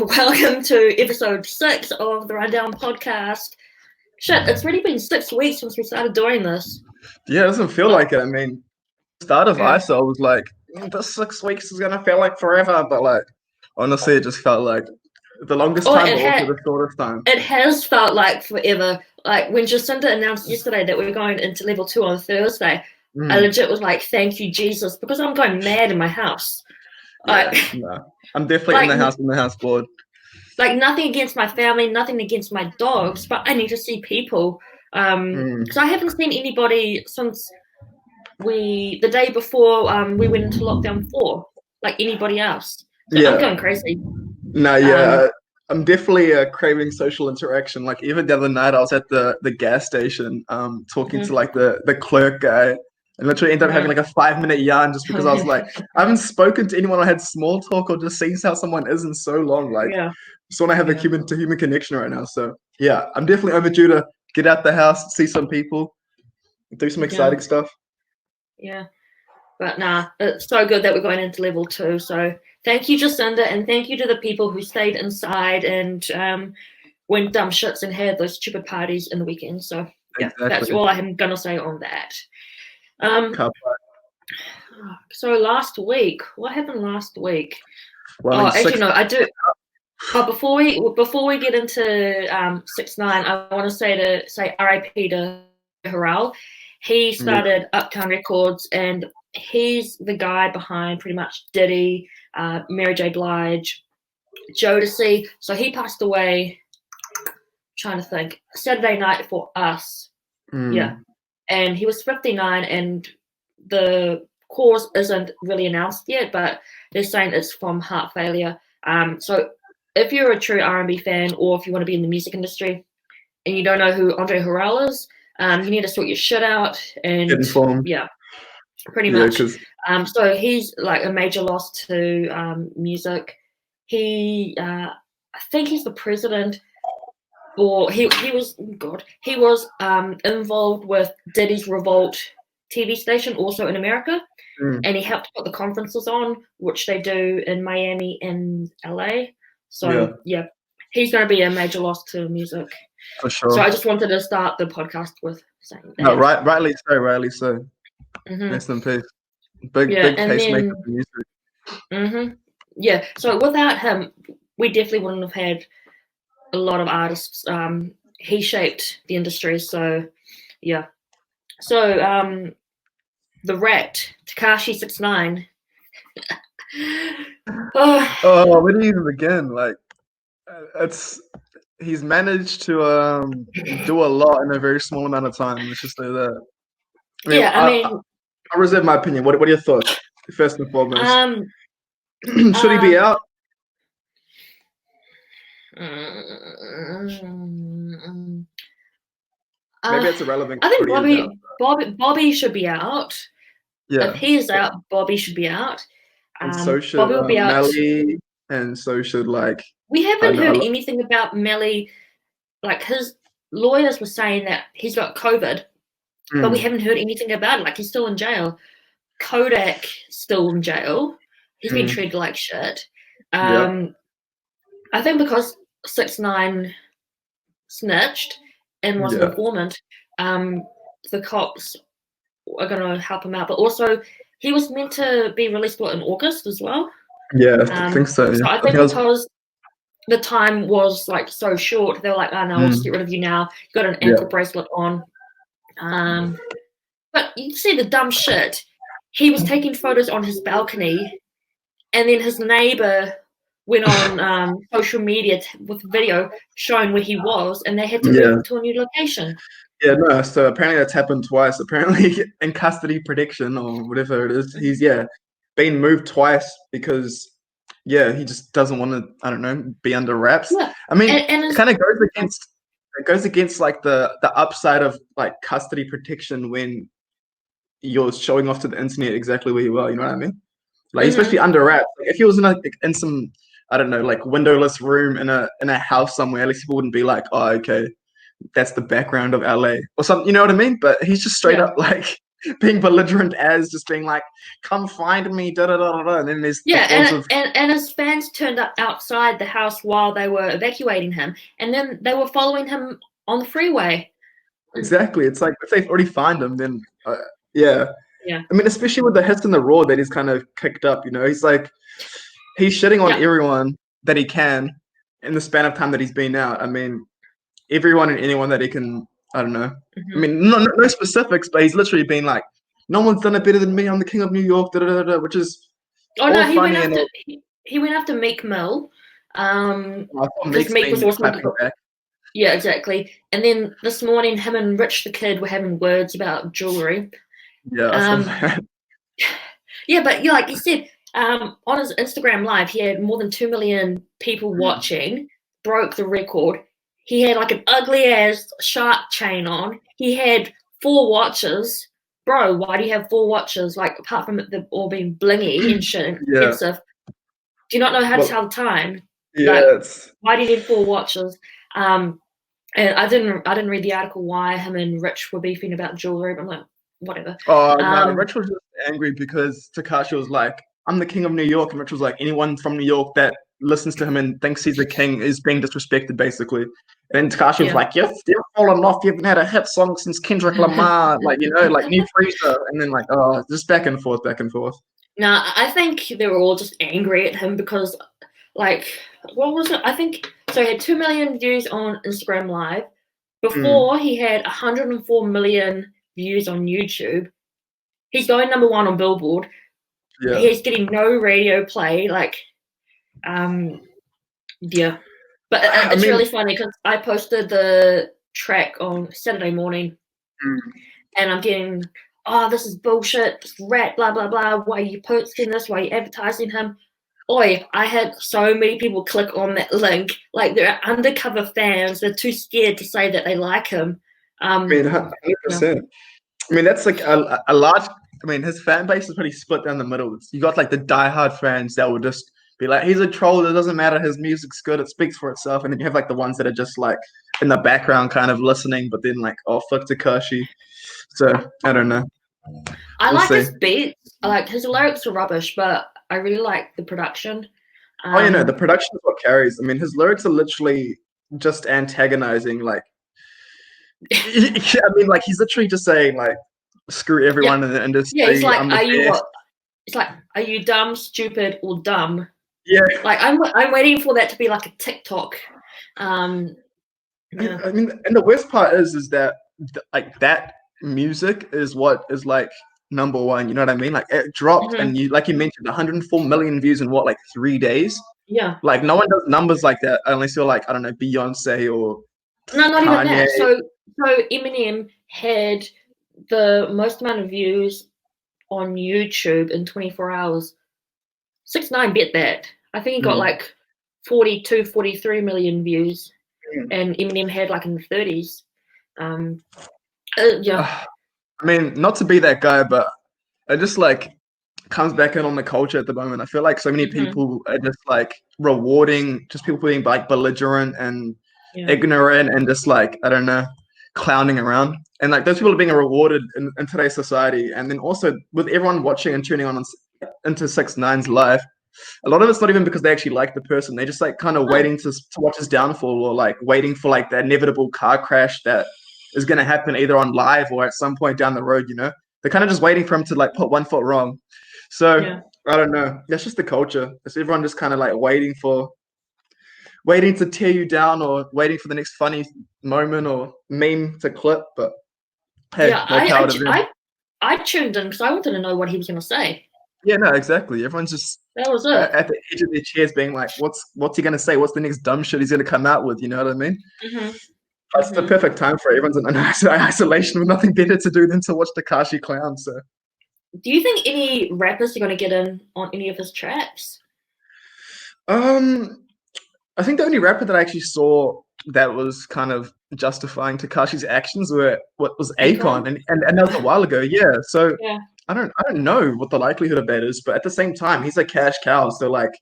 Welcome to episode 6 of the Rundown podcast. Shit, it's already been 6 weeks since we started doing this. Yeah, it doesn't feel like it. I mean, start of Yeah. ISO, I was like, this 6 weeks is gonna feel like forever, but like, honestly, it just felt like the longest time, but also the shortest time. It has felt like forever. Like when Jacinda announced yesterday that we're going into level 2 on Thursday, I legit was like, thank you, Jesus, because I'm going mad in my house. Yeah, no. I'm definitely in the house board. Like, nothing against my family, nothing against my dogs, but I need to see people. Because I haven't seen anybody since the day before we went into lockdown 4, like anybody else. So I'm going crazy. No, yeah, I'm definitely craving social interaction. Like even the other night, I was at the gas station, talking to like the clerk guy, and literally ended up having like a 5-minute yarn just because I was like, I haven't spoken to anyone or had small talk or just seen how someone is in so long. Like, just want to have a human to human connection right now. So yeah, I'm definitely overdue to get out the house, see some people, do some exciting stuff. Yeah, but nah, it's so good that we're going into level 2. So thank you, Jacinda, and thank you to the people who stayed inside and went dumb shits and had those stupid parties in the weekend. So yeah, that's all I'm gonna say on that. So last week, what happened last week? Well, actually, no, I do. But before we get into 6ix9ine, I want to say R.I.P. to Harrell. He started Uptown Records, and he's the guy behind pretty much Diddy, Mary J. Blige, Jodeci. So he passed away. I'm trying to think, Saturday night for us. Yeah, and he was 59, and the cause isn't really announced yet, but they're saying it's from heart failure. So if you're a true R&B fan, or if you want to be in the music industry and you don't know who Andre Harrell is, you need to sort your shit out and get informed. Yeah, pretty much. So he's like a major loss to music. He, I think he's the president, or he was involved with Diddy's Revolt TV station, also in America, and he helped put the conferences on, which they do in Miami and LA. So yeah, he's going to be a major loss to music. For sure. So I just wanted to start the podcast with saying that. No, rightly so. Rest in peace. Big pacemaker for music. Yeah. So without him, we definitely wouldn't have had a lot of artists. He shaped the industry. So yeah. So the Rat, Tekashi 6ix9ine. Where do you even begin? Like, he's managed to do a lot in a very small amount of time. Let's just say that. I mean, I'll reserve my opinion. What are your thoughts, first and foremost? Should he be out? Maybe it's irrelevant. I think Bobby should be out. Yeah. If he is out, Bobby should be out. And so should Bobby will be out. Melly, and so should we haven't heard anything about Melly. Like, his lawyers were saying that he's got COVID, but we haven't heard anything about it. Like, he's still in jail. Kodak still in jail. He's been treated like shit. I think because 6ix9ine snitched and was an informant, the cops are going to help him out. But also, he was meant to be released in August as well. Yeah, I think so. So I think because the time was like so short, they're like, "Oh no, we'll just get rid of you now. You got an ankle bracelet on." But you see the dumb shit. He was taking photos on his balcony, and then his neighbor went on social media with video showing where he was, and they had to move him to a new location. Yeah, no, so apparently that's happened twice. Apparently in custody protection or whatever it is, he's been moved twice because he just doesn't want to, I don't know, be under wraps. Yeah. I mean, it kind of goes against like the upside of like custody protection when you're showing off to the internet exactly where you are, you know what I mean? Like especially under wraps. Like, if he was in some, I don't know, like windowless room in a house somewhere, at least people wouldn't be like, oh, okay, that's the background of LA or something, you know what I mean? But he's just straight up like being belligerent as just being like, "Come find me," da da da da da. And then there's and his fans turned up outside the house while they were evacuating him, and then they were following him on the freeway. Exactly. It's like if they've already found him, then yeah. Yeah. I mean, especially with the hits and the raw that he's kind of kicked up. You know, he's shitting on everyone that he can in the span of time that he's been out. I mean, everyone and anyone that he can. I don't know. I mean, no specifics, but he's literally been like, "No one's done it better than me. I'm the king of New York," da, da, da, da, which is he went after Meek Mill. Because Meek was also yeah, exactly. And then this morning, him and Rich the Kid were having words about jewelry. Yeah. Yeah, but like you said, on his Instagram live, he had more than 2 million people watching, broke the record. He had like an ugly ass shark chain on. He had 4 watches. Bro, why do you have 4 watches? Like, apart from them all being blingy and shit and expensive. Do you not know how to tell the time? Yeah. Like, why do you need 4 watches? And I didn't read the article why him and Rich were beefing about jewelry, but I'm like, whatever. Oh no, Rich was just angry because Tekashi was like, "I'm the king of New York," and Rich was like, "Anyone from New York that listens to him and thinks he's the king is being disrespected," basically. And Tekashi was like, "You're falling off. You haven't had a hit song since Kendrick Lamar, like New Freezer," and then just back and forth, back and forth. No, I think they were all just angry at him because, like, what was it? I think so. He had 2 million views on Instagram Live. Before he had 104 million views on YouTube. He's going number 1 on Billboard. Yeah. He's getting no radio play. Like, yeah. But it's really funny because I posted the track on Saturday morning, and I'm getting, this is bullshit, this rat, blah blah blah. Why are you posting this? Why are you advertising him? Oi, I had so many people click on that link. Like, they're undercover fans. They're too scared to say that they like him. I mean, 100%. I mean, that's like a large. I mean, his fan base is pretty split down the middle. You got like the diehard fans that will just be like, "He's a troll. It doesn't matter. His music's good. It speaks for itself." And then you have like the ones that are just like in the background, kind of listening, but then like, "Oh, fuck Tekashi." So I don't know. I like his beats. I like his lyrics are rubbish, but I really like the production. The production is what carries. I mean, his lyrics are literally just antagonizing, like. I mean, like, he's literally just saying like, "Screw everyone," and just he's like, "Are you what?" It's like, "Are you dumb, stupid, or dumb?" Yeah. Like, I'm waiting for that to be like a TikTok. I mean, and the worst part is that like that music is what is like number 1. You know what I mean? Like, it dropped, and you mentioned 104 million views in what, like 3 days? Yeah. Like, no one does numbers like that unless you're like, I don't know, Beyonce or no, not Kanye. Even that. So Eminem had the most amount of views on YouTube in 24 hours. 6ix9ine bet that. I think he got like 42, 43 million views, and Eminem had like in the 30s. Yeah. I mean, not to be that guy, but it just like comes back in on the culture at the moment. I feel like so many people are just like rewarding just people being like belligerent and ignorant and just like, I don't know, clowning around. And like those people are being rewarded in today's society. And then also with everyone watching and tuning on into 6ix9ine's life, a lot of it's not even because they actually like the person. They're just like kind of waiting to watch his downfall, or like waiting for like the inevitable car crash that is going to happen either on live or at some point down the road, you know? They're kind of just waiting for him to like put one foot wrong. So I don't know. That's just the culture. It's everyone just kind of like waiting to tear you down, or waiting for the next funny moment or meme to clip. But hey, I tuned in because I wanted to know what he was going to say. Yeah, no, exactly. Everyone's just that was it. At the edge of their chairs, being like, "What's he going to say? What's the next dumb shit he's going to come out with?" You know what I mean? That's the perfect time for it. Everyone's in isolation with nothing better to do than to watch Tekashi clown. So, do you think any rappers are going to get in on any of his tracks? I think the only rapper that I actually saw that was kind of justifying Tekashi's actions was Akon, and that was a while ago. Yeah, so I don't know what the likelihood of that is, but at the same time, he's a cash cow. So like,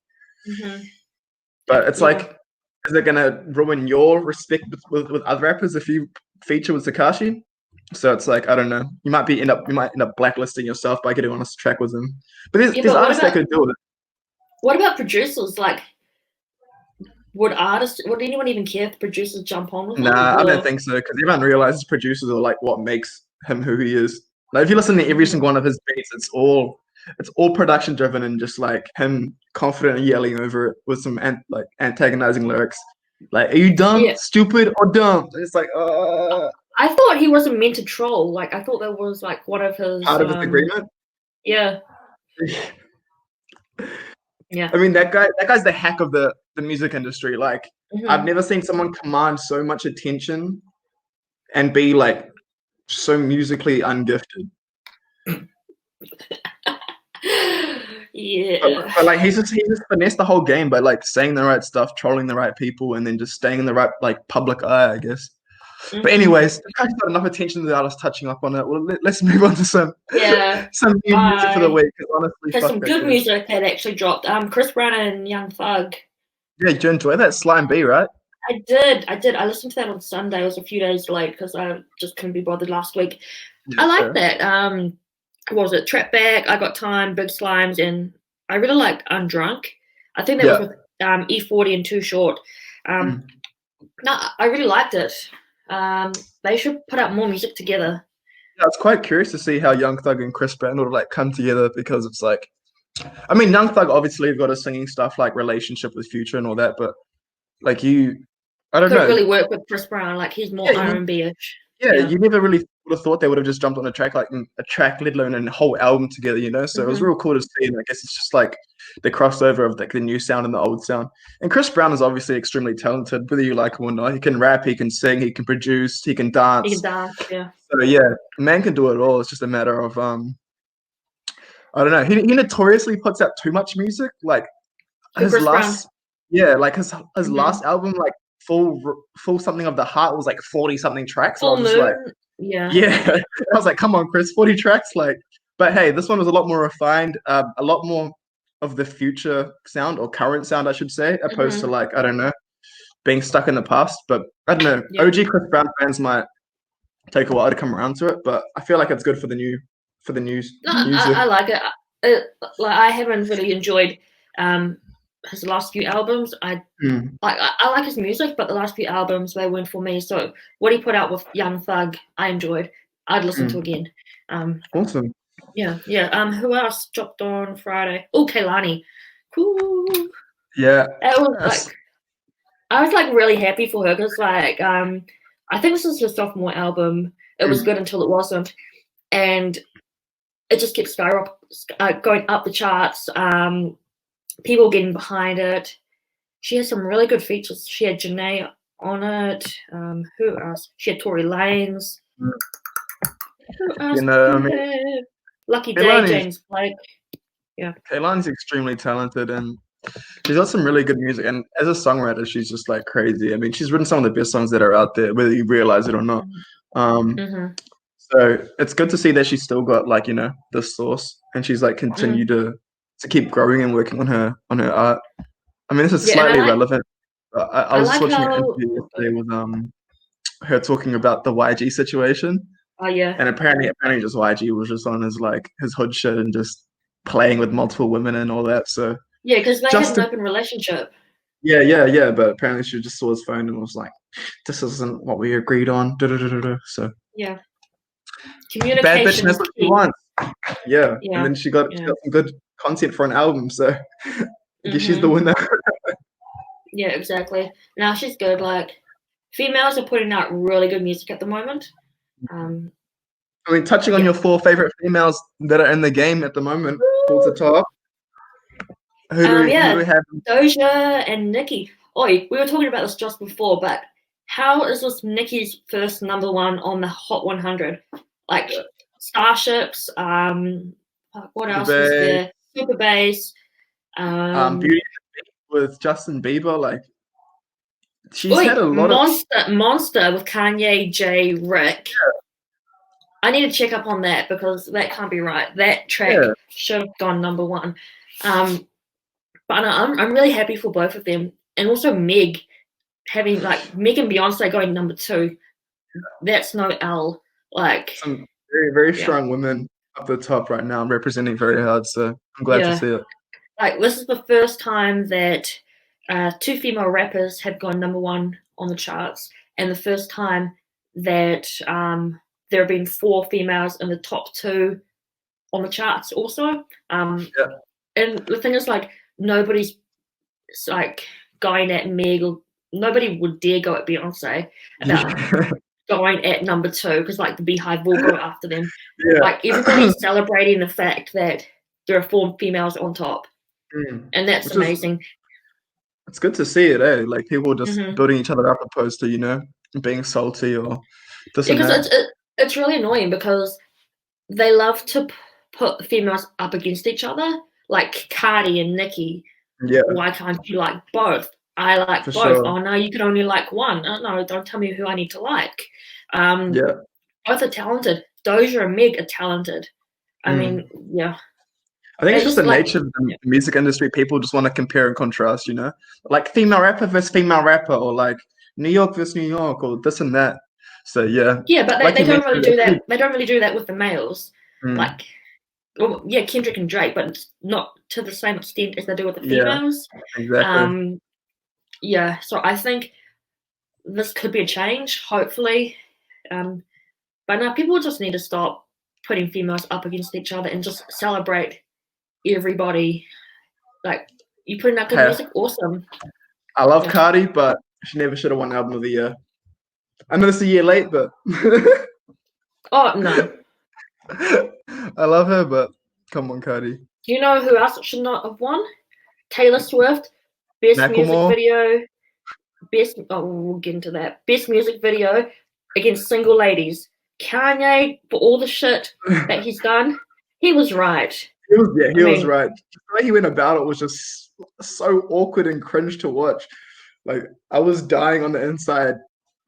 but it's like, is it gonna ruin your respect with other rappers if you feature with Tekashi? So it's like, I don't know. You might end up blacklisting yourself by getting on a track with him. But there's but artists that could do it. What about producers? Like, would anyone even care if producers jump on with him? Nah, I don't think so, because everyone realizes producers are like what makes him who he is. Like if you listen to every single one of his beats, it's all production driven and just like him confident yelling over it with some antagonizing lyrics. Like, are you dumb, stupid, or dumb? And it's like, I thought he wasn't meant to troll. Like, I thought that was like one of his part of his agreement. Yeah. Yeah. I mean, that guy's the hack of the music industry. Like, I've never seen someone command so much attention and be like so musically ungifted. Yeah. But like he just finessed the whole game by like saying the right stuff, trolling the right people, and then just staying in the right like public eye, I guess. But anyways, I got enough attention that I was touching up on it. Well, let's move on to some new music for the week. Honestly, there's some good music that actually dropped. Chris Brown and Young Thug. Yeah, did you enjoy that? Slime B, right? I did. I listened to that on Sunday. It was a few days late because I just couldn't be bothered last week. I like that. What was it? Trap Back, I Got Time, Big Slimes, and I really liked Undrunk. I think that was with E40 and Too Short. No, I really liked it. They should put out more music together. Yeah, I was quite curious to see how Young Thug and Chris Brown would like come together, because it's like, I mean, Young Thug obviously got a singing stuff like Relationship with Future and all that, but like I don't know. Could really work with Chris Brown. Like he's more R&B-ish. Yeah, you never really would have thought they would have just jumped on a track, let alone a whole album together, you know? So it was real cool to see, and I guess it's just like the crossover of like the new sound and the old sound. And Chris Brown is obviously extremely talented, whether you like him or not. He can rap, he can sing, he can produce, he can dance. He can dance, yeah. So yeah, man can do it all. It's just a matter of I don't know. He notoriously puts out too much music. Like his last last album, like full something of the heart, was like 40 something tracks. So I was just like, I was like, come on, Chris, 40 tracks. Like, but hey, this one was a lot more refined, a lot more of the future sound, or current sound, I should say, opposed to like, I don't know, being stuck in the past. But I don't know. OG Chris Brown fans might take a while to come around to it, but I feel like it's good for the news. I like it. Like I haven't really enjoyed his last few albums. I like his music, but the last few albums, they weren't for me. So what he put out with Young Thug, I enjoyed. I'd listen to again. Awesome. Yeah. Who else dropped on Friday? Oh, Kehlani. Cool. Yeah. That was like, I was like really happy for her because like I think this is her sophomore album. It was good until it wasn't, and it just kept going up the charts. People getting behind it. She has some really good features. She had Janae on it. Who else? She had Tory Lanez. Who else? You know, I mean, Lucky Day, James Blake. Yeah. Kehlani's extremely talented, and she's got some really good music. And as a songwriter, she's just like crazy. I mean, she's written some of the best songs that are out there, whether you realize it or not. So it's good to see that she's still got like, you know, the source, and she's like continued to keep growing and working on her art. I mean, this is slightly relevant. I was just watching an interview yesterday with her talking about the YG situation. Oh yeah. And apparently just YG was just on his hood shit and just playing with multiple women and all that. So yeah, because they had an open relationship. Yeah. But apparently she just saw his phone and was like, "This isn't what we agreed on." So yeah, communication. Bad bitch knows what she wants. Yeah, and then she got some good content for an album. So I guess she's the winner. Yeah, exactly. Now she's good. Like females are putting out really good music at the moment. I mean, touching on your 4 favorite females that are in the game at the moment, full to top. Who do we have? Doja and Nicki. We were talking about this just before, but how is this Nicki's first #1 on the Hot 100? Like Starships. What else was there? Super Bass. Beauty with Justin Bieber. Like she's had a lot of Monster with Kanye, Jay, Rick. Yeah. I need to check up on that because that can't be right. That track should have gone #1. But I'm really happy for both of them, and also Meg having like Meg and Beyonce going #2. That's no L. Like, some very, very yeah, strong women up the top right now, representing very hard. So I'm glad to yeah. see it. Like, this is the first time that 2 female rappers have gone #1 on the charts, and the first time that there have been 4 females in the top 2 on the charts also. Yeah. And the thing is, like, nobody's like going at Meg, or nobody would dare go at Beyonce about going at #2 because, like, the Beehive will go after them. Yeah. Like, everybody's celebrating the fact that there are 4 females on top, and that's Which amazing. It's good to see it, eh? Like people just Mm-hmm. building each other up opposed to, being salty or this Yeah, and because that. it's really annoying because they love to put females up against each other, like Cardi and Nicki. Yeah, Why can't you like both? I like for both. sure. Oh no, you can only like one. Oh no, don't tell me who I need to like. Yeah. Both are talented. Doja and Meg are talented. I mean, yeah. I think They it's just the like, nature of the music industry. People just want to compare and contrast, like female rapper versus female rapper, or like New York versus New York, or this and that. So yeah, yeah, but like they you don't really do mentioned, that. They don't really do that with the males. mm, Like, well, yeah, Kendrick and Drake, but not to the same extent as they do with the yeah, females. exactly. Yeah, so I think this could be a change, hopefully. But now people just need to stop putting females up against each other and just celebrate everybody. Like, you putting out good Hey, music, awesome. I love Yeah. Cardi, but she never should have won Album of the Year. I know it's a year late, but Oh no. I love her, but come on, Cardi. Do you know who else should not have won? Taylor Swift, best music Macklemore. video, we'll get into that. Best music video against Single Ladies. Kanye, for all the shit that he's done, he was right. He was right. The way he went about it was just so awkward and cringe to watch. Like I was dying on the inside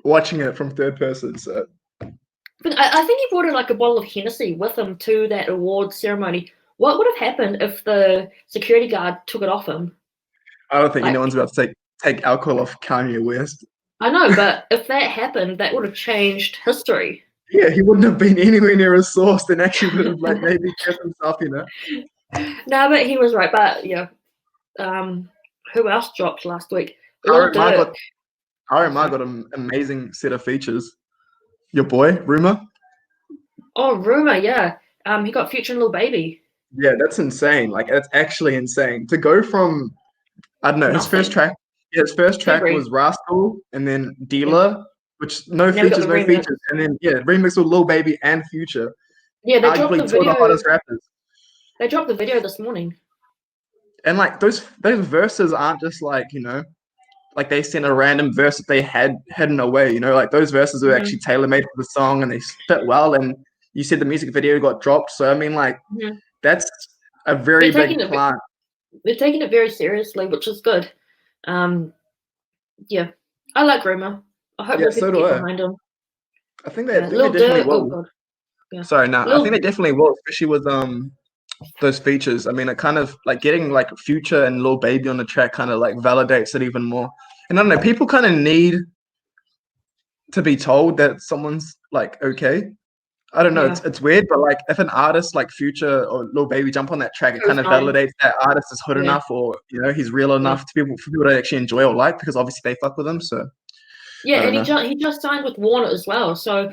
watching it from third person. So But I think he brought like a bottle of Hennessy with him to that award ceremony. What would have happened if the security guard took it off him? I don't think Like, anyone's about to take alcohol off Kanye West. I know, but if that happened, that would have changed history. Yeah, he wouldn't have been anywhere near his source, and actually would have like maybe kept himself, No, but he was right. But yeah, who else dropped last week? RMI got an amazing set of features. Your boy, Rumor. Oh, Rumor, yeah. He got Future and Lil Baby. Yeah, that's insane. Like that's actually insane to go from. I don't know. Nothing. His first track was Rascal, and then Dealer, which no features, and then remix with Lil Baby and Future. Yeah, they dropped the video. Two of the hottest rappers. They dropped the video this morning. And like those verses aren't just like like they sent a random verse that they had hidden away. Like those verses were actually tailor made for the song, and they fit well. And you said the music video got dropped, so I mean, like that's a very big plant. They're taking it very seriously, which is good. Yeah, I like Rumor. I hope people get behind him. I think they definitely will. Oh God. Yeah. Sorry, no, I think they definitely will, especially with those features. I mean, it kind of like getting like Future and Lil Baby on the track kind of like validates it even more. And I don't know, people kind of need to be told that someone's like okay. I don't know, it's weird, but like if an artist like Future or Lil Baby jump on that track, it kind of validates that artist is hood enough, or he's real enough for people to actually enjoy or like, because obviously they fuck with him. So yeah, and he just signed with Warner as well. So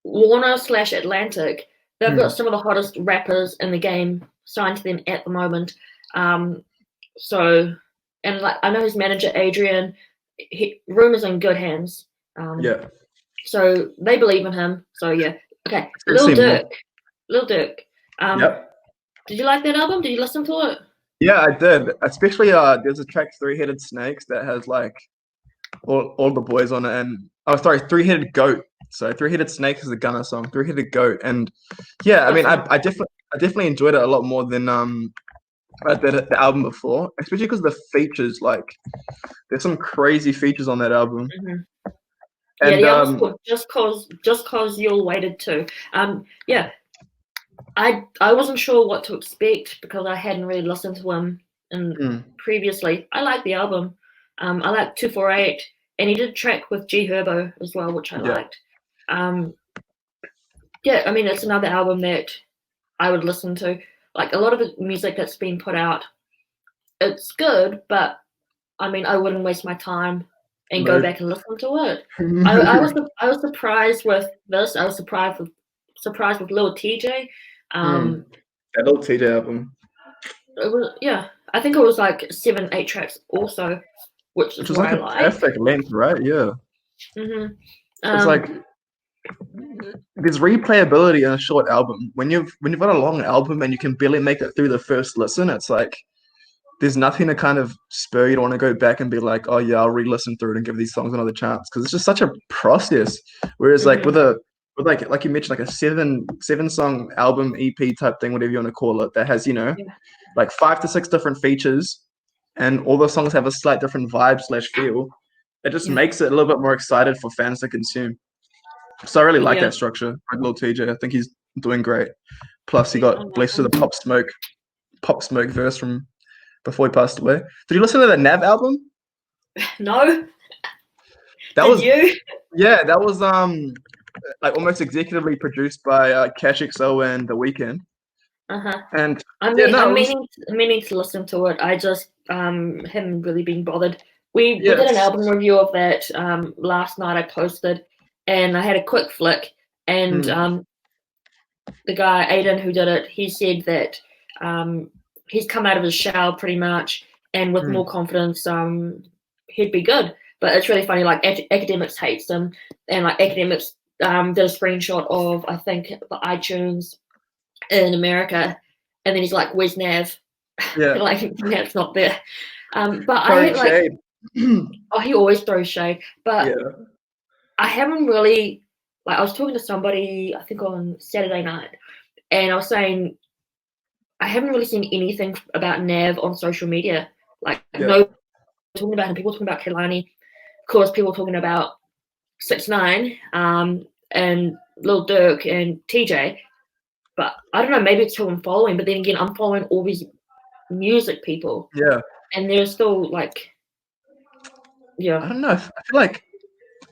Warner/Atlantic, they've got some of the hottest rappers in the game signed to them at the moment. So, and like I know his manager Adrian, Rumor's in good hands. So they believe in him. So yeah. Okay. Lil Durk. Did you like that album? Did you listen to it? Yeah, I did. Especially there's a track 3-Headed Snakes that has like all the boys on it, and 3-Headed Goat. So 3-Headed Snakes is a Gunna song. 3-Headed Goat, and yeah, I mean I definitely enjoyed it a lot more than I did the album before, especially because the features, like there's some crazy features on that album. And, the album's called Just Cause You'll Waited Too. Yeah, I wasn't sure what to expect because I hadn't really listened to him previously. I liked the album. I liked 248, and he did a track with G Herbo as well, which I liked. Yeah, I mean, it's another album that I would listen to. Like a lot of the music that's been put out, it's good, but I mean, I wouldn't waste my time and go back and listen to it. I was surprised with this. I was surprised with Lil TJ. That Lil TJ album. It was, yeah, I think it was like 7-8 tracks also, which was like a perfect length, right? Yeah. It's like there's replayability in a short album. When you've got a long album and you can barely make it through the first listen, it's like there's nothing to kind of spur you to want to go back and be like, oh yeah, I'll re-listen through it and give these songs another chance, because it's just such a process. Whereas like with like you mentioned, like a seven song album, EP type thing, whatever you want to call it, that has like 5 to 6 different features, and all the songs have a slight different vibe / feel. It just makes it a little bit more excited for fans to consume. So I really like that structure. Like Lil TJ, I think he's doing great. Plus, he got blessed with a Pop Smoke verse from before he passed away. Did you listen to the Nav album? No. Did you? Yeah, that was like almost executively produced by Cash XO and The Weeknd. And I'm meaning to listen to it. I just haven't really been bothered. We did an album review of that last night. I posted, and I had a quick flick, and the guy Aiden who did it, he said that he's come out of his shell pretty much, and with more confidence, he'd be good. But it's really funny. Like Academics hates him, and like Academics did a screenshot of, I think, the iTunes in America, and then he's like, "Where's Nav?" Yeah, like Nav's not there. But I had like, he always throws shade. But I haven't really, like, I was talking to somebody, I think on Saturday night, and I was saying I haven't really seen anything about Nav on social media. Like, no talking about him. People talking about Kehlani. Of course, people talking about 6ix9ine and Lil Durk and TJ. But I don't know, maybe it's who I'm following. But then again, I'm following all these music people. Yeah. And they're still like, I don't know. I feel like,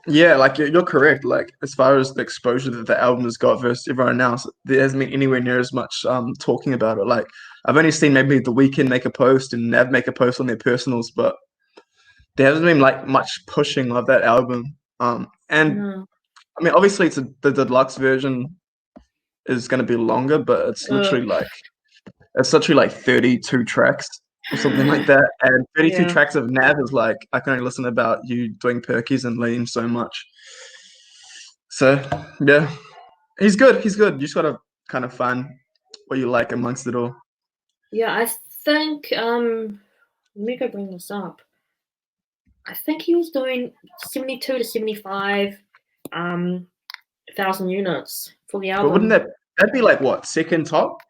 like you're correct. Like as far as the exposure that the album has got versus everyone else, there hasn't been anywhere near as much talking about it. Like I've only seen maybe The Weeknd make a post and Nav make a post on their personals, but there hasn't been like much pushing of that album. I mean, obviously it's the deluxe version is going to be longer, but it's literally like 32 tracks or something like that. And 32 tracks of Nav is like, I can only listen about you doing perkies and lean so much. So yeah, he's good. You just got to kind of find what you like amongst it all. Yeah, I think, let me go bring this up. I think he was doing 72 to 75 thousand units for the album. But wouldn't that'd be like what, second top?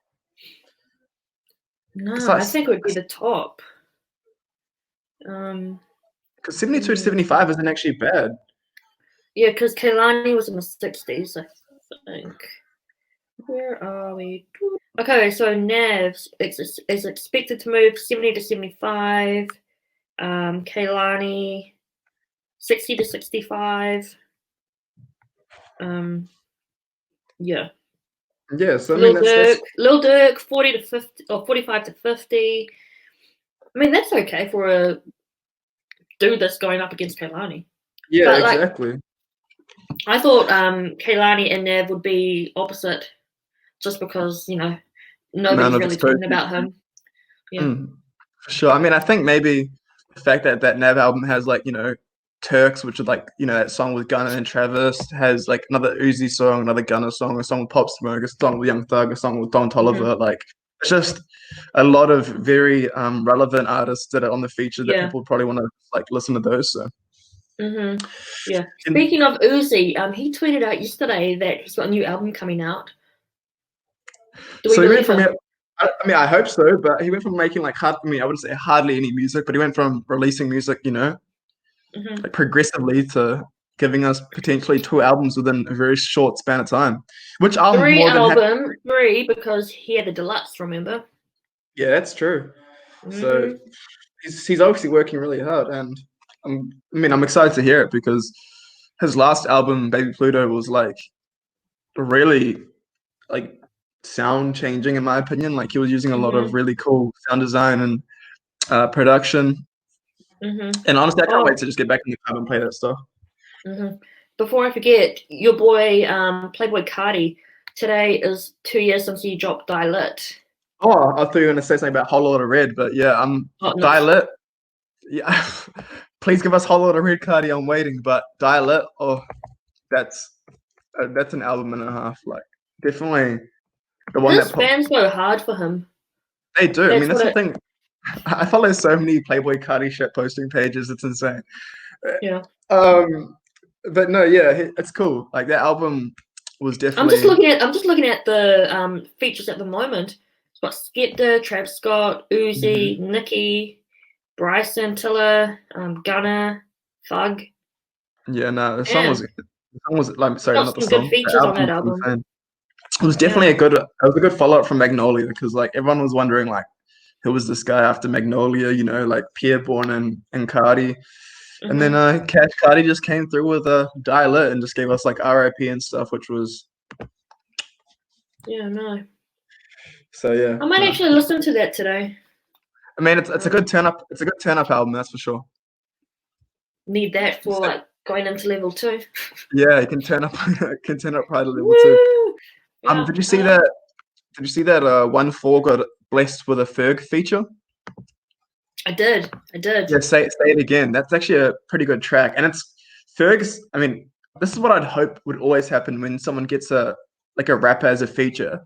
No, I think it would be the top. Because 72 to 75 isn't actually bad. Yeah, because Kehlani was in the 60s, I think. Where are we? Okay, so Nav is expected to move 70 to 75. Kehlani 60 to 65. Yeah. Yeah, so I mean, Lil Durk 40 to 50 or 45 to 50. I mean, that's okay for a dude that's going up against Kehlani. Yeah, but, exactly. Like, I thought Kehlani and Nav would be opposite, just because nobody's really talking about him. Yeah, for sure. I mean, I think maybe the fact that Nav album has like Turks, which is like that song with Gunna and Travis, has like another Uzi song, another Gunna song, a song with Pop Smoke, a song with Young Thug, a song with Don Toliver. Like it's just a lot of very relevant artists that are on the feature that people probably want to like listen to those. So. Yeah. Speaking of Uzi, he tweeted out yesterday that he's got a new album coming out. So he went from I mean, I hope so, but he went from making like I wouldn't say hardly any music, but he went from releasing music, like progressively to giving us potentially 2 albums within a very short span of time, which I'm three because he had the deluxe, remember? Yeah, that's true. So he's obviously working really hard, and I'm excited to hear it because his last album, Baby Pluto, was like really like sound changing in my opinion. Like he was using a lot of really cool sound design and production. And honestly, I can't wait to just get back in the club and play that stuff. Before I forget, your boy Playboy Carti, today is 2 years since he dropped Die Lit. Oh, I thought you were gonna say something about Whole Lotta Red, but yeah, Die Lit. Yeah, please give us Whole Lotta Red, Carti. I'm waiting. But Die Lit, oh, that's an album and a half. Like definitely the one His fans go hard for him. They do. I mean, that's the thing. I follow so many Playboy Carti shit posting pages. It's insane. Yeah. But no, yeah, it's cool. Like that album was definitely. I'm just looking at the features at the moment. It's got Skepta, Travis Scott, Uzi, Nicki, Bryson Tiller, Gunna, Thug. Yeah, no, the song was like sorry, not the song. Good features on that album. It was definitely a good follow up from Magnolia because like everyone was wondering like who was this guy after Magnolia, you know, like Pierbourne and Carti. And then Cash Carti just came through with a Die Lit and just gave us like RIP and stuff, which was no. So yeah. I might actually listen to that today. I mean it's a good turn up album, that's for sure. Need that for like going into level 2. Yeah, you can turn up probably to level 2. Yeah, did you see that 1-4 got blessed with a Ferg feature? I did. Yeah, say it again. That's actually a pretty good track. And it's Ferg's, I mean, this is what I'd hope would always happen when someone gets a rapper as a feature.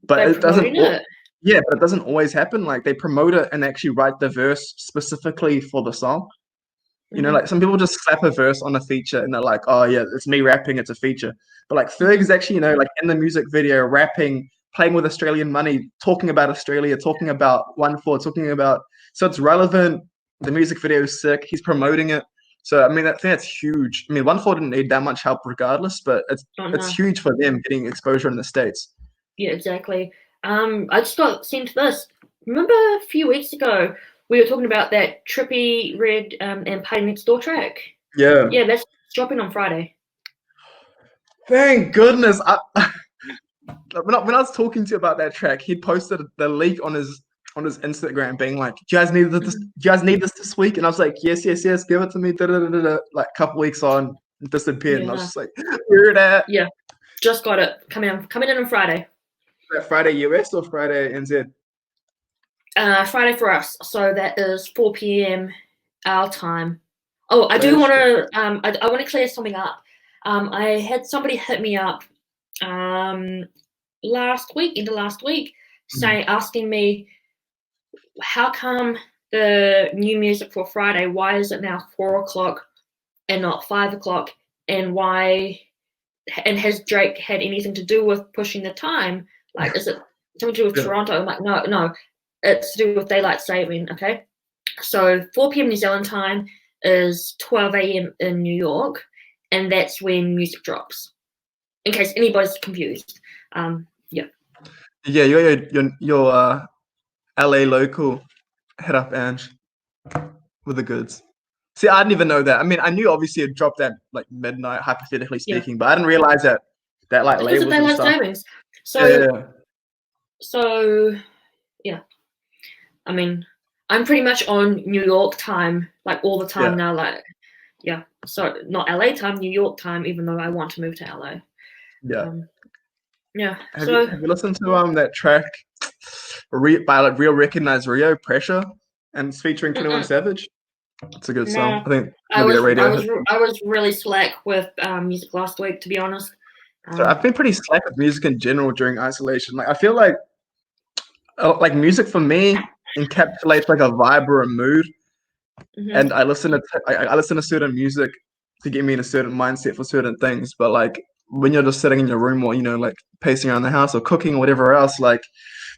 But it doesn't Yeah, but it doesn't always happen. Like they promote it and actually write the verse specifically for the song. You know, like some people just slap a verse on a feature and they're like, oh yeah, it's me rapping, it's a feature. But like Ferg is actually, you know, like in the music video, rapping, playing with Australian money, talking about Australia, talking about 1-4, talking about, so it's relevant. The music video is sick. He's promoting it. So I mean, I think that's huge. I mean, 1-4 didn't need that much help regardless, but it's huge for them getting exposure in the States. Yeah, exactly. I just got sent this. Remember a few weeks ago we were talking about that Trippie Redd and Party Next Door track? Yeah. Yeah, that's dropping on Friday. Thank goodness. When I was talking to you about that track, he posted the leak on his Instagram being like, do you guys need this? Do you guys need this week? And I was like, yes, give it to me. Like a couple weeks on, disappeared. And I was just like, where at? Yeah, just got it. Coming in on Friday. Is that Friday US or Friday NZ? Friday for us. So that is 4 p.m. our time. Oh, I do want to. I want to clear something up. I had somebody hit me up last week, asking me how come the new music for Friday, why is it now 4 o'clock and not 5 o'clock, and has Drake had anything to do with pushing the time? Like, is it something to do with Toronto? I'm like, no, it's to do with daylight saving. Okay, so 4 p.m. New Zealand time is 12 a.m. in New York, and that's when music drops. In case anybody's confused. Yeah, your LA local Hit Up Ange with the goods. See, I didn't even know that. I mean, I knew obviously it dropped at like midnight, hypothetically speaking, but I didn't realize that like labels and stuff. Savings. So yeah. I mean, I'm pretty much on New York time, like all the time now. Like, yeah. So not LA time, New York time, even though I want to move to LA. Yeah. Have you listened to that track by like Real Recognize Rio, Pressure, and it's featuring 21 Savage? It's a good song. I think I was really slack with music last week, to be honest. So I've been pretty slack with music in general during isolation. Like I feel like music for me encapsulates like a vibe or a mood, and I listen to certain music to get me in a certain mindset for certain things. But like when you're just sitting in your room or like pacing around the house or cooking or whatever else, like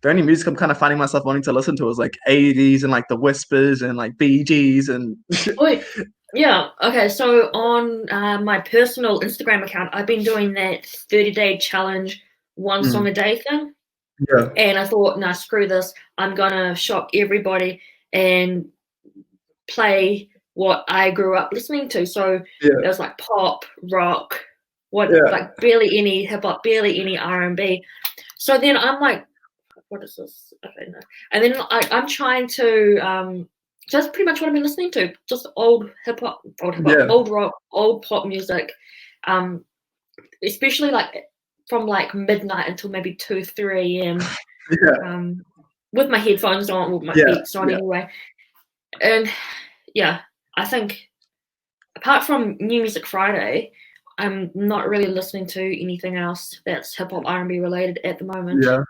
the only music I'm kind of finding myself wanting to listen to is like 80s and like the Whispers and like Bee Gees and. Wait, yeah. Okay, so on my personal Instagram account, I've been doing that 30-day challenge, one song a day thing. Yeah. And I thought, nah, screw this. I'm gonna shock everybody and play what I grew up listening to. So there's like pop, rock, like barely any hip hop, barely any R&B. So then I'm like, what is this? Okay, no. And then I'm trying to so that's pretty much what I've been listening to. Just old hip hop, old rock, old pop music. Especially like from like midnight until maybe 2-3 a.m. With my headphones on, with my beats on anyway. And I think apart from New Music Friday, I'm not really listening to anything else that's hip hop R&B related at the moment. Yeah.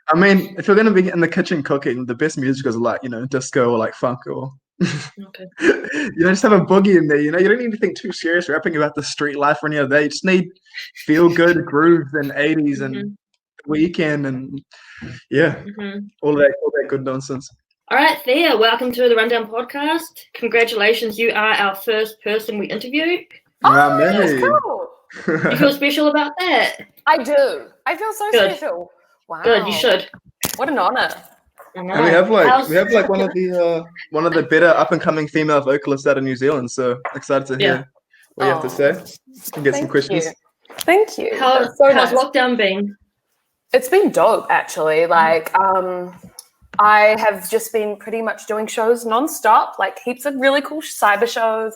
I mean, if you're gonna be in the kitchen cooking, the best music is like, disco or like funk or just have a boogie in there, you don't need to think too serious rapping about the street life or any of that. You just need feel good grooves and 80s and Weekend and all that good nonsense. All right, Theia, welcome to the Rundown Podcast. Congratulations, you are our first person we interviewed. Oh, that's cool. You feel special about that? I do. I feel so special. Wow. Good, you should. What an honor. And we have like one of the better up and coming female vocalists out of New Zealand. So excited to hear what you have to say and get some questions. Thank you. How's lockdown been? It's been dope, actually. Like, I have just been pretty much doing shows nonstop, like heaps of really cool cyber shows,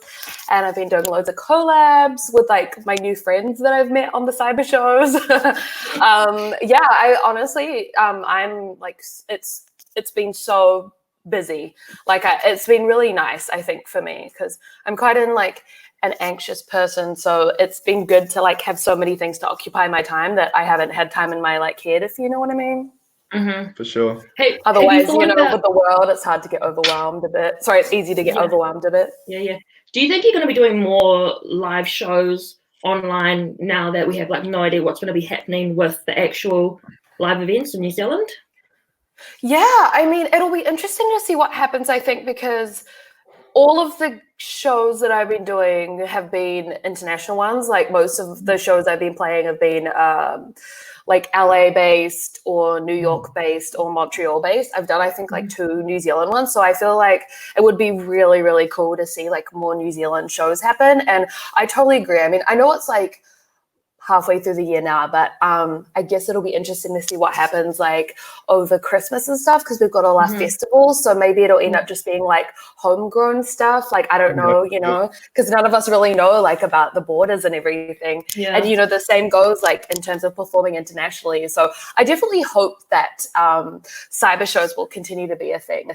and I've been doing loads of collabs with like my new friends that I've met on the cyber shows. I honestly, I'm like, it's been so busy. Like, it's been really nice, I think, for me, because I'm quite an anxious person, so it's been good to like have so many things to occupy my time that I haven't had time in my like head, if you know what I mean. Mm-hmm. For sure. Hey, otherwise, with the world, it's hard to get overwhelmed a bit. Sorry, it's easy to get overwhelmed a bit. Yeah. Do you think you're going to be doing more live shows online now that we have like no idea what's going to be happening with the actual live events in New Zealand? Yeah, I mean, it'll be interesting to see what happens, I think, because all of the shows that I've been doing have been international ones. Like most of the shows I've been playing have been like LA based or New York based or Montreal based. I've done, I think, like 2 New Zealand ones. So I feel like it would be really, really cool to see like more New Zealand shows happen. And I totally agree. I mean, I know it's like halfway through the year now, but I guess it'll be interesting to see what happens like over Christmas and stuff, because we've got all our festivals, so maybe it'll end up just being like homegrown stuff. Like, I don't know, because none of us really know like about the borders and everything. And the same goes like in terms of performing internationally. So I definitely hope that cyber shows will continue to be a thing.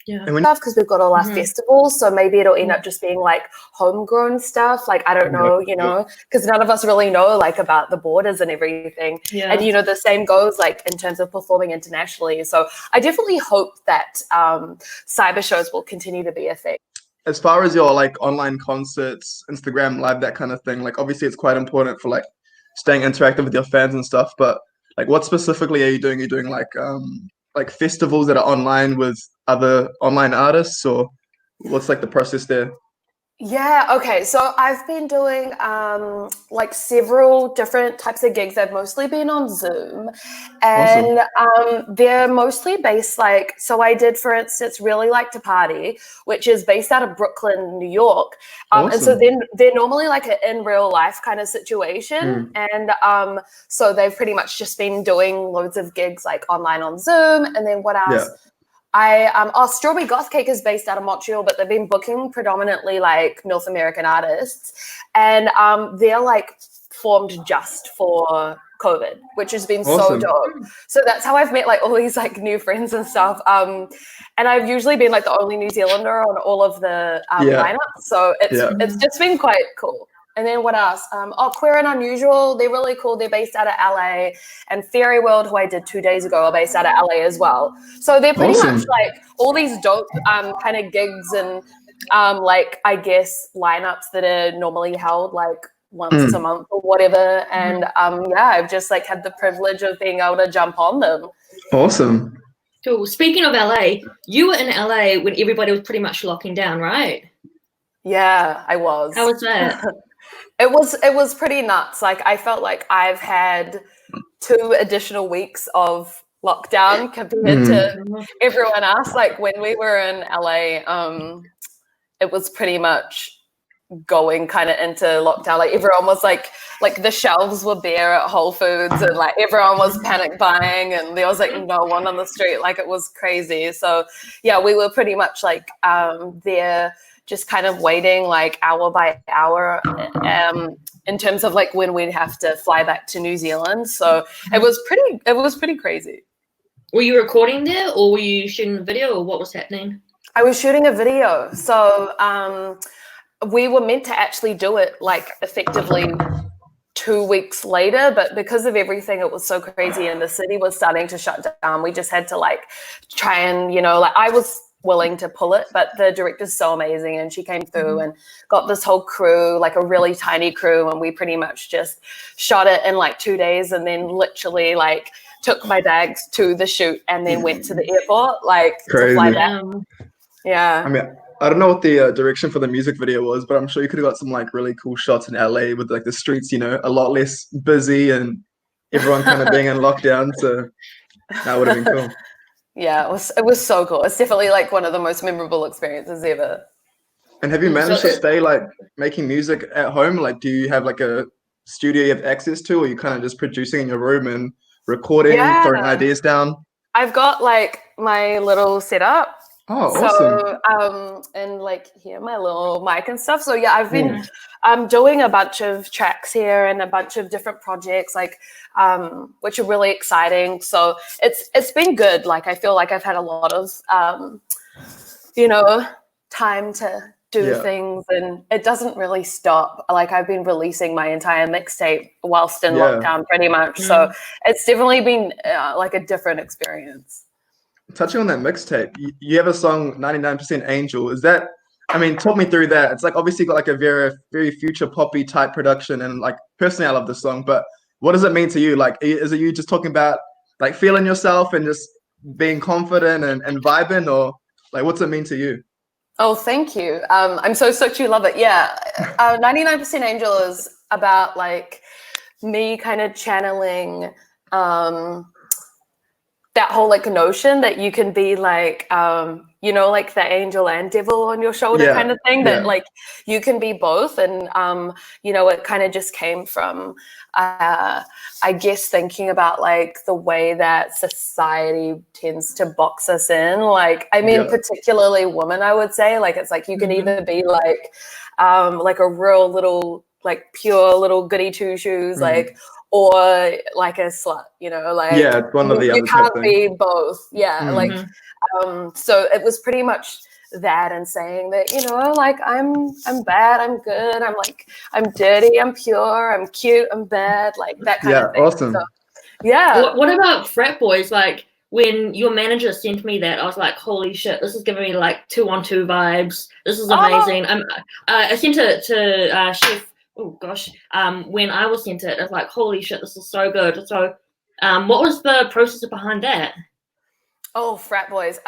Because we've got all our festivals, so maybe it'll end up just being like homegrown stuff. Like, I don't know, because none of us really know like about the borders and everything. And the same goes like in terms of performing internationally. So I definitely hope that cyber shows will continue to be a thing. As far as your like online concerts, Instagram live, that kind of thing, like obviously it's quite important for like staying interactive with your fans and stuff, but like what specifically are you doing? Are you doing like festivals that are online with other online artists, or what's like the process there? Yeah, okay. So I've been doing like several different types of gigs. I've mostly been on Zoom, and they're mostly based like, so I did, for instance, Really Like to Party, which is based out of Brooklyn, New York. And so then they're normally like an in real life kind of situation. And so they've pretty much just been doing loads of gigs like online on Zoom. And then what else? Strawberry Goth Cake is based out of Montreal, but they've been booking predominantly like North American artists, and they're like formed just for COVID, which has been so dope. So that's how I've met like all these like new friends and stuff. And I've usually been like the only New Zealander on all of the lineups, so it's just been quite cool. And then what else? Queer and Unusual, they're really cool. They're based out of LA. And Fairy World, who I did 2 days ago, are based out of LA as well. So they're pretty much like all these dope kind of gigs and like, I guess, lineups that are normally held like once a month or whatever. And I've just like had the privilege of being able to jump on them. Awesome. Cool. Speaking of LA, you were in LA when everybody was pretty much locking down, right? Yeah, I was. How was that? It was pretty nuts. Like, I felt like I've had 2 additional weeks of lockdown compared to everyone else. Like when we were in LA, it was pretty much going kind of into lockdown. Like everyone was like the shelves were bare at Whole Foods, and like everyone was panic buying, and there was like no one on the street. Like it was crazy. So yeah, we were pretty much like there, just kind of waiting like hour by hour in terms of like when we'd have to fly back to New Zealand. So it was pretty crazy. Were you recording there, or were you shooting a video, or what was happening? I was shooting a video. So we were meant to actually do it like effectively 2 weeks later, but because of everything, it was so crazy and the city was starting to shut down. We just had to like try and, like I was willing to pull it, but the director's so amazing, and she came through and got this whole crew, like a really tiny crew, and we pretty much just shot it in like 2 days, and then literally like took my bags to the shoot and then went to the airport like to fly back. Yeah. I mean, I don't know what the direction for the music video was, but I'm sure you could have got some like really cool shots in LA with like the streets, a lot less busy and everyone kind of being in lockdown. So that would have been cool. Yeah, it was so cool. It's definitely like one of the most memorable experiences ever. And have you managed to stay like making music at home? Like, do you have like a studio you have access to, or are you kind of just producing in your room and recording, throwing ideas down? I've got like my little setup. Oh, so, awesome. And like here, my little mic and stuff. So yeah, I've been doing a bunch of tracks here and a bunch of different projects, like which are really exciting. So it's been good. Like I feel like I've had a lot of time to do things, and it doesn't really stop. Like I've been releasing my entire mixtape whilst in lockdown pretty much. So it's definitely been like a different experience. Touching on that mixtape, you have a song 99% Angel. Is that, I mean, talk me through that. It's like obviously got like a very, very future poppy type production, and like personally I love the song, but what does it mean to you? Like, is it you just talking about like feeling yourself and just being confident and vibing, or like what's it mean to you? Oh, thank you. I'm so stoked you love it. Yeah. 99% Angel is about like me kind of channeling that whole like notion that you can be like, like the angel and devil on your shoulder kind of thing, that like you can be both. And, it kind of just came from, I guess, thinking about like the way that society tends to box us in. Like, I mean, particularly women, I would say, like, it's like you can either be like a real little, like pure little goody two shoes, like, or like a slut, like one of the other. You can't be both. Like so it was pretty much that, and saying that, like I'm bad, I'm good, I'm dirty, I'm pure, I'm cute, I'm bad, like that kind of thing. Awesome. So, what about frat boys? Like when your manager sent me that, I was like, holy shit, this is giving me like 212 vibes. This is amazing. I sent it to Chef. Oh gosh, when I was sent it, I was like, holy shit, this is so good. So what was the process behind that? Oh, frat boys.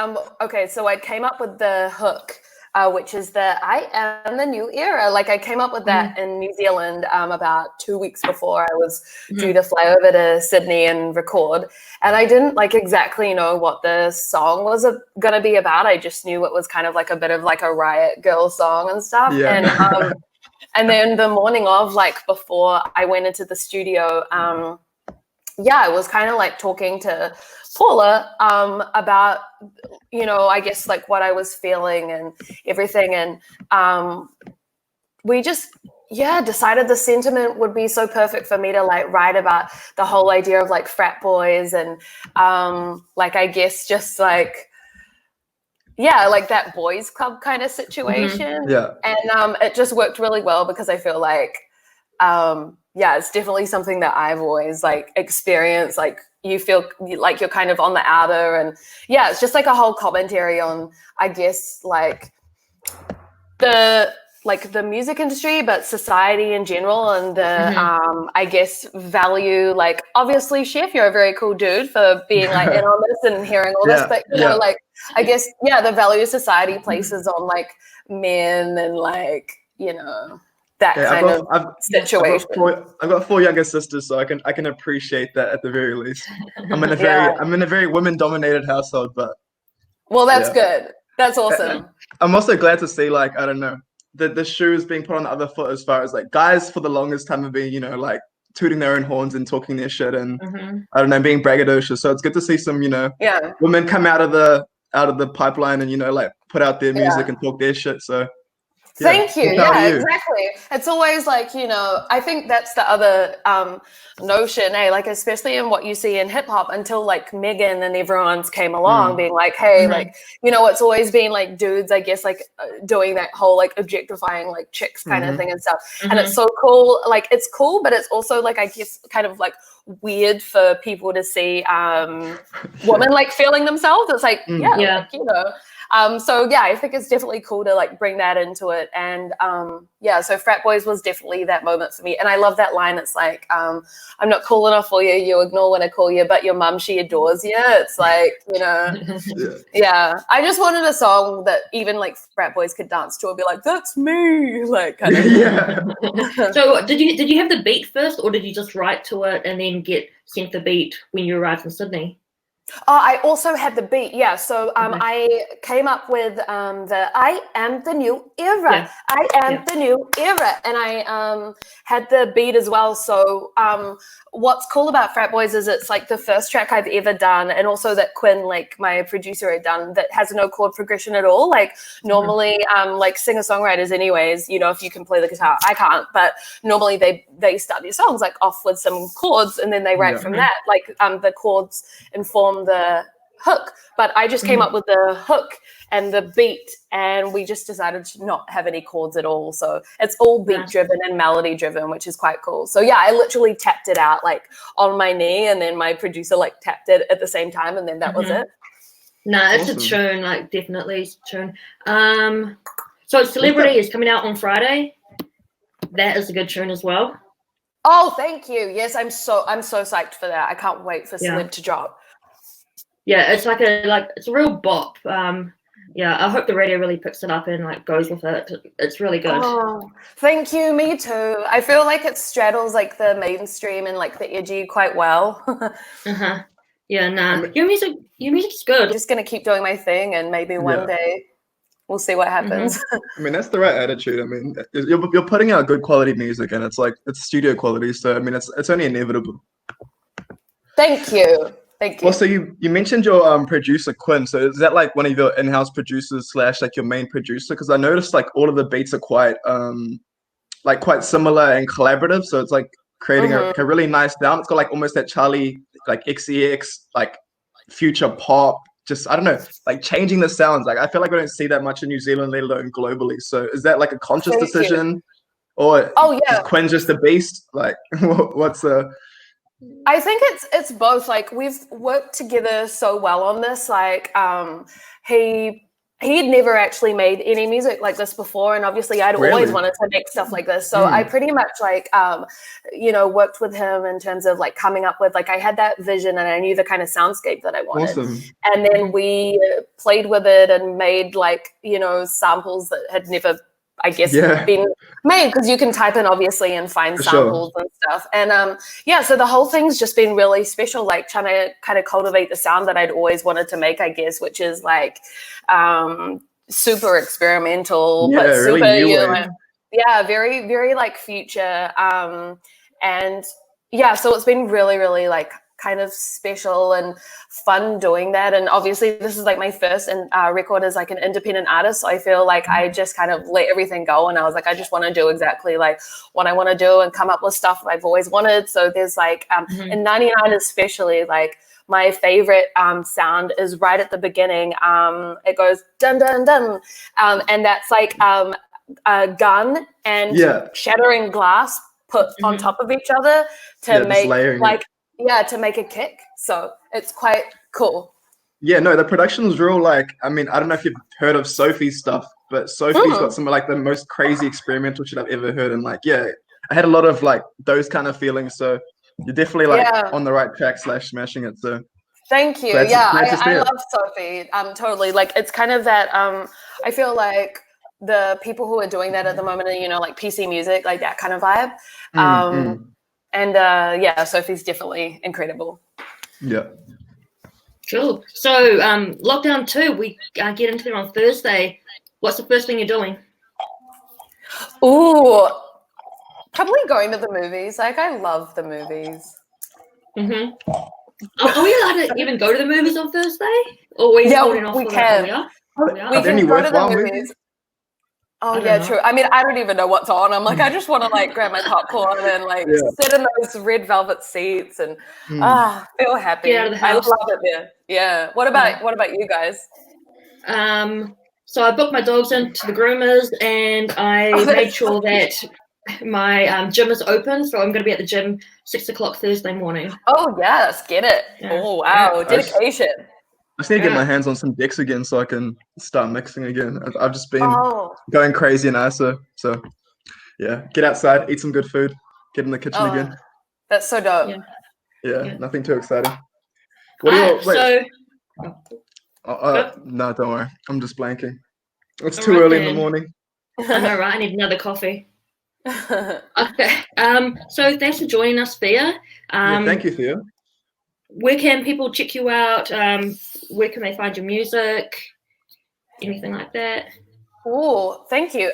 Okay, so I came up with the hook, which is the I am the new era. Like I came up with that in New Zealand about 2 weeks before I was due to fly over to Sydney and record. And I didn't like exactly know what the song was gonna be about. I just knew it was kind of like a bit of like a riot girl song and stuff. Yeah. And then the morning of, like before I went into the studio, I was kind of like talking to Paula about, I guess like what I was feeling and everything. And we just, decided the sentiment would be so perfect for me to like write about the whole idea of like frat boys and like, I guess just like, like that boys club kind of situation. And it just worked really well because I feel like, it's definitely something that I've always like experienced. Like you feel like you're kind of on the outer, and it's just like a whole commentary on, I guess, like the music industry, but society in general, and the I guess value. Like obviously, Chef, you're a very cool dude for being like in on this and hearing all this, but you know, like I guess the value society places on like men and like that kind of situation. I've got 4 younger sisters, so I can appreciate that at the very least. I'm in a very women dominated household, but well, that's good. That's awesome. I'm also glad to see, like, I don't know, the shoe is being put on the other foot as far as like guys for the longest time have been, you know, like tooting their own horns and talking their shit and I don't know, being braggadocious. So it's good to see some, you know, women come out of the pipeline and, you know, like put out their music and talk their shit. So thank you. Yeah, exactly. It's always like, you know, I think that's the other notion, like especially in what you see in hip hop until like Megan and everyone's came along being like, hey, like, you know, it's always been like dudes, I guess, like doing that whole like objectifying like chicks kind of thing and stuff. And it's so cool. Like it's cool, but it's also like, I guess, kind of like weird for people to see women like feeling themselves. It's like, like, you know. So yeah, I think it's definitely cool to like bring that into it. And so Frat Boys was definitely that moment for me. And I love that line. It's like, I'm not cool enough for you. You ignore when I call you, but your mum, she adores you. It's like, you know, I just wanted a song that even like Frat Boys could dance to and be like, that's me. Like, kind of. So did you have the beat first, or did you just write to it and then get sent the beat when you arrived in Sydney? I also had the beat, so I came up with the I am the new era, I am the new era, and I had the beat as well. So what's cool about Frat Boys is it's like the first track I've ever done, and also that Quinn, like my producer, had done that has no chord progression at all. Like normally like singer-songwriters anyways, you know, if you can play the guitar, I can't, but normally they start their songs like off with some chords and then they write from that, like the chords inform the hook, but I just came up with the hook and the beat, and we just decided to not have any chords at all. So it's all beat driven and melody driven, which is quite cool. So yeah, I literally tapped it out like on my knee, and then my producer like tapped it at the same time, and then that was it. No, it's a tune, like definitely it's a tune. So Celebrity is coming out on Friday. That is a good tune as well. Oh, thank you. Yes, I'm so psyched for that. I can't wait for Celeb to drop. Yeah, it's like it's a real bop. I hope the radio really picks it up and like goes with it. It's really good. Oh, thank you. Me too. I feel like it straddles like the mainstream and like the edgy quite well. Yeah, nah. Your music's good. I'm just gonna keep doing my thing, and maybe one day we'll see what happens. I mean, that's the right attitude. I mean, you're putting out good quality music, and it's like it's studio quality. So I mean, it's only inevitable. Thank you. Thank you. Well, so you mentioned your producer Quinn. So is that like one of your in-house producers / like your main producer? Because I noticed like all of the beats are quite quite similar and collaborative. So it's like creating a really nice sound. It's got like almost that Charlie like XCX like future pop. Just I don't know, like changing the sounds. Like I feel like we don't see that much in New Zealand, let alone globally. So is that like a conscious decision, or is Quinn just a beast? Like what's the? I think it's both. Like we've worked together so well on this. Like he had never actually made any music like this before, and obviously I'd always wanted to make stuff like this. So I pretty much like worked with him in terms of like coming up with like I had that vision and I knew the kind of soundscape that I wanted. And then we played with it and made like samples that had never been made, because you can type in obviously and find samples and stuff. And so the whole thing's just been really special, like trying to kind of cultivate the sound that I'd always wanted to make, I guess, which is like super experimental, but really super very, very like future. And so it's been really, really like kind of special and fun doing that. And obviously this is like my first record as like an independent artist, so I feel like I just kind of let everything go, and I was like, I just want to do exactly like what I want to do and come up with stuff that I've always wanted. So there's like in 99 especially, like my favorite sound is right at the beginning. It goes dun dun dun, and that's like a gun and shattering glass put on top of each other to make like to make a kick. So it's quite cool. Yeah, no, the production was real. Like, I mean, I don't know if you've heard of Sophie's stuff, but Sophie's got some of like the most crazy experimental shit I've ever heard. And like, I had a lot of like those kind of feelings. So you're definitely like on the right track / smashing it. So thank you. I love Sophie. Totally. Like, it's kind of that. I feel like the people who are doing that at the moment are, like PC music, like that kind of vibe. And Sophie's definitely incredible. Yeah. Cool. So, lockdown 2, we get into there on Thursday. What's the first thing you're doing? Ooh, probably going to the movies. Like, I love the movies. Mm-hmm. Are we allowed to even go to the movies on Thursday? Or are we holding off we for can. that? We can go to the movies. Oh yeah, true. I mean, I don't even know what's on. I'm like, I just want to like grab my popcorn and like sit in those red velvet seats and feel happy. Get out of the house. I love it there. Yeah. What about you guys? So I booked my dogs into the groomers and I made sure that my gym is open. So I'm going to be at the gym 6 o'clock Thursday morning. Oh yes, get it. Yeah. Oh wow, dedication. I just need to get my hands on some decks again so I can start mixing again. I've just been going crazy in ISO. So, yeah, get outside, eat some good food, get in the kitchen again. That's so dope. Yeah, nothing too exciting. No, don't worry. I'm just blanking. It's too early in the morning. I know, right? I need another coffee. Okay. So thanks for joining us, Theia. Thank you, Theia. Where can people check you out? Where can they find your music? Anything like that? Oh, thank you.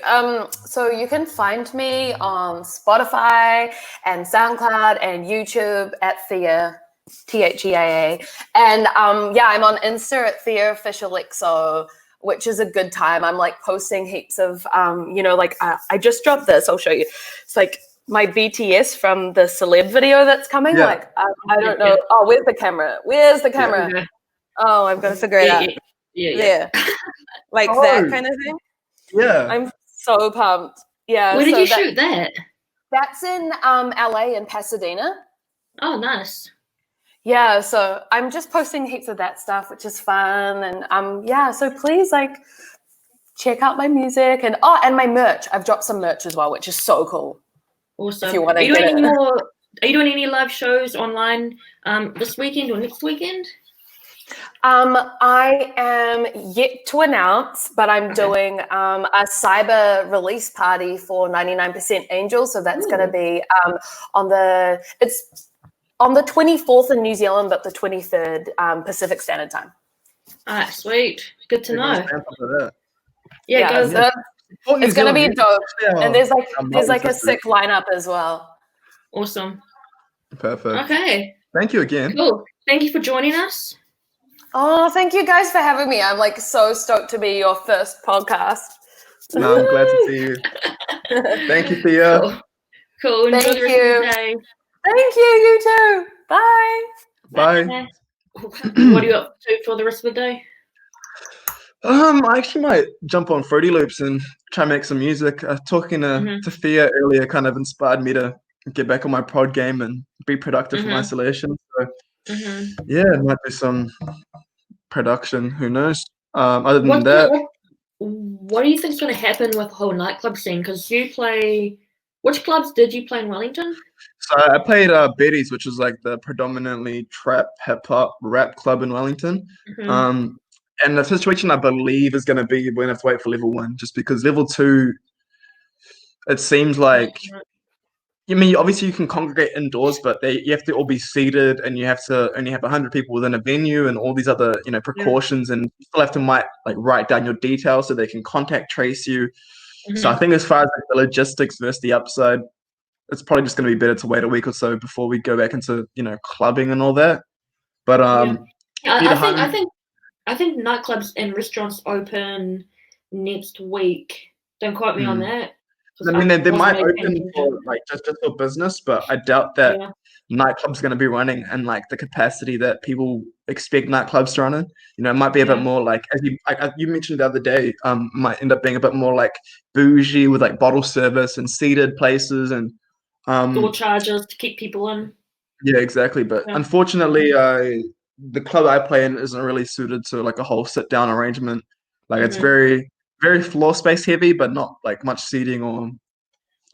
So you can find me on Spotify and SoundCloud and YouTube at Theia, Theia. And I'm on Insta at Theia Official XO, which is a good time. I'm like posting heaps of, I just dropped this. I'll show you. It's like my BTS from the celeb video that's coming. Yeah. Like, I don't know. Oh, where's the camera? Yeah. Oh, I'm going to figure it out. Yeah. Like that kind of thing. Yeah. I'm so pumped. Yeah. Where did you shoot that? That's in LA in Pasadena. Oh, nice. Yeah, so I'm just posting heaps of that stuff, which is fun. And so please like check out my music and my merch. I've dropped some merch as well, which is so cool. Awesome. If you want to Are you doing any live shows online this weekend or next weekend? I am yet to announce, but I'm doing a cyber release party for 99% Angel. So that's going to be on the 24th in New Zealand, but the 23rd Pacific Standard Time. Sweet. Good to know. It's going to be dope. And there's like a sick lineup as well. Awesome. Perfect. Okay. Thank you again. Cool. Thank you for joining us. Oh, thank you guys for having me. I'm like so stoked to be your first podcast. No, I'm glad to see you. Thank you, Theia. Cool. Enjoy the rest of the day. Thank you. You too. Bye. Bye. What are you up to for the rest of the day? I actually might jump on Fruity Loops and try and make some music. Talking to Theia earlier kind of inspired me to get back on my prod game and be productive from isolation. So it might be some production. Who knows? Other than that, what do you think is going to happen with the whole nightclub scene? Because you play. Which clubs did you play in Wellington? So I played Betty's, which is like the predominantly trap, hip hop, rap club in Wellington. And the situation I believe is going to be we're going to have to wait for level 1, just because level 2, it seems like. I mean, obviously you can congregate indoors, but you have to all be seated, and you have to only have 100 people within a venue, and all these other precautions, and you still have to write down your details so they can contact trace you. So I think as far as the logistics versus the upside, it's probably just going to be better to wait a week or so before we go back into clubbing and all that. But I think nightclubs and restaurants open next week. Don't quote me on that. I mean, they might open for just for business, but I doubt that nightclubs are going to be running and the capacity that people expect nightclubs to run in. It might be a bit more as you mentioned the other day, might end up being a bit more bougie with bottle service and seated places and door charges to keep people in. Yeah, exactly. But unfortunately, the club I play in isn't really suited to a whole sit down arrangement. It's very, very floor space heavy, but not much seating or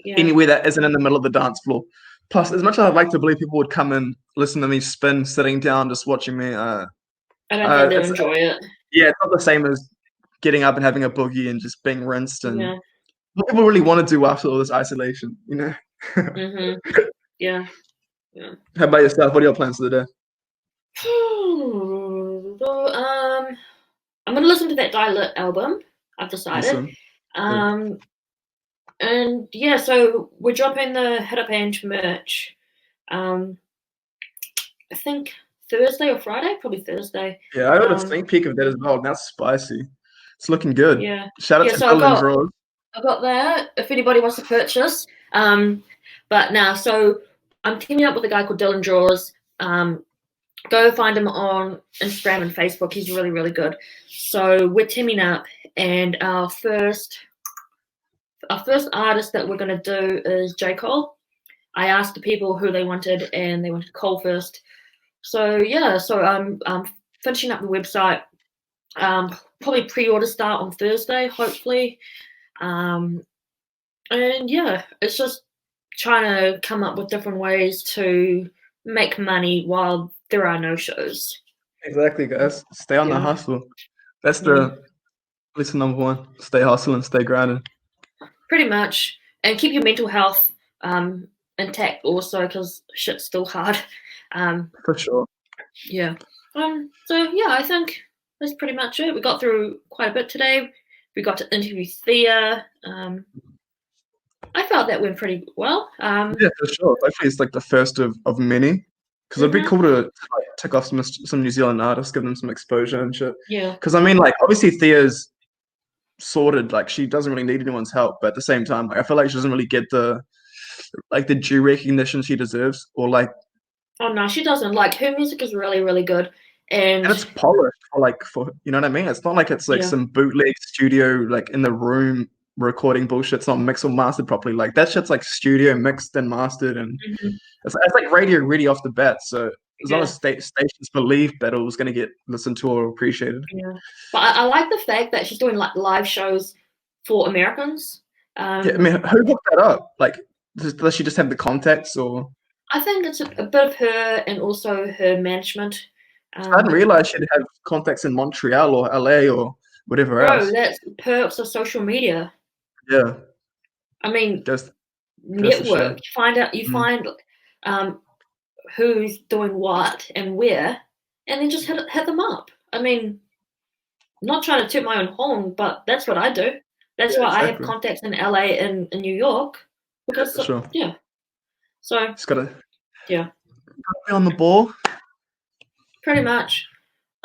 anywhere that isn't in the middle of the dance floor. Plus, as much as I'd like to believe people would come and listen to me spin, sitting down, just watching me, I don't think they'll enjoy it. Yeah, it's not the same as getting up and having a boogie and just being rinsed and what people really want to do after all this isolation, Yeah. How about yourself? What are your plans for the day? I'm gonna listen to that Die album. I've decided. Awesome. And yeah, so we're dropping the Hit Up Ange merch. I think Thursday or Friday, probably Thursday. Yeah, I got a sneak peek of that as well. That's spicy. It's looking good. Yeah. Shout out to So Dylan Draws. I got that if anybody wants to purchase. But now, so I'm teaming up with a guy called Dylan Draws. Go find him on Instagram and Facebook. He's really, really good. So we're teaming up, and our first artist that we're gonna do is J. Cole. I asked the people who they wanted, and they wanted Cole first. So yeah, so I'm finishing up the website. Probably pre-order start on Thursday, hopefully. And yeah, it's just trying to come up with different ways to make money while there are no shows. Exactly, guys. Stay on the hustle. That's the lesson number one. Stay hustling, stay grinding. Pretty much. And keep your mental health intact also, because shit's still hard. For sure. Yeah. So yeah, I think that's pretty much it. We got through quite a bit today. We got to interview Theia. I felt that went pretty well. Yeah, for sure. Hopefully it's like the first of many. Because it'd be cool to like, tick off some New Zealand artists, give them some exposure and shit. Yeah. Because I mean, like, obviously Theia's sorted. Like, she doesn't really need anyone's help, but at the same time, like, I feel like she doesn't really get the due recognition she deserves, or like. Oh no, she doesn't. Like, her music is really, really good, and it's polished for you know what I mean. It's not like it's like some bootleg studio like in the room recording bullshit. It's not mixed or mastered properly. Like that shit's like studio mixed and mastered, and it's like radio ready off the bat. So as long as stations believe that it was going to get listened to or appreciated. Yeah, but I like the fact that she's doing like live shows for Americans. Yeah, I mean, who hooked that up? Like, does she just have the contacts, or? I think it's a bit of her and also her management. I didn't realize she'd have contacts in Montreal or LA or whatever else. That's perks of social media. Yeah. I mean, just network. You find who's doing what and where, and then just hit them up. I mean, not trying to toot my own horn, but that's what I do. That's why I have contacts in LA and in New York. Because So just gotta be on the ball. Pretty much.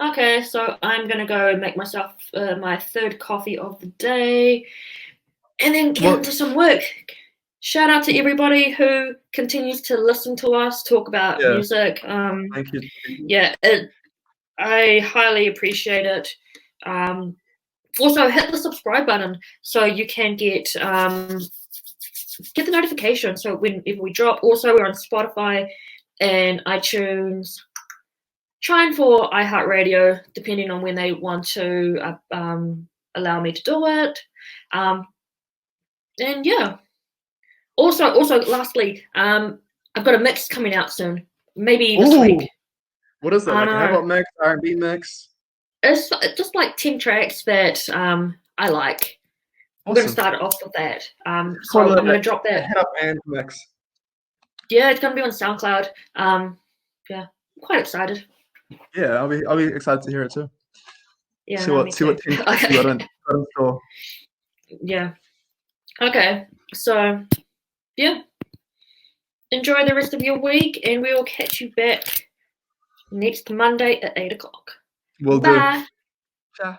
Okay, so I'm gonna go make myself my third coffee of the day, and then get into some work. Shout out to everybody who continues to listen to us talk about music. Thank you. Yeah, I highly appreciate it. Also, hit the subscribe button so you can get the notification. So whenever we drop, also we're on Spotify and iTunes. Trying for iHeartRadio, depending on when they want to allow me to do it. And yeah. Also, lastly, I've got a mix coming out soon. Maybe this week. What is that? Like a hip-hop mix, R&B mix? It's just like 10 tracks that I like. I'm going to start it off with that. So I'm going to drop that. Hit Up Ange mix. Yeah, it's going to be on SoundCloud. Yeah, I'm quite excited. Yeah, I'll be excited to hear it too. Yeah, see what you got in store. Yeah. Okay. So, yeah. Enjoy the rest of your week, and we will catch you back next Monday at 8 o'clock. Will do. Bye. Ciao.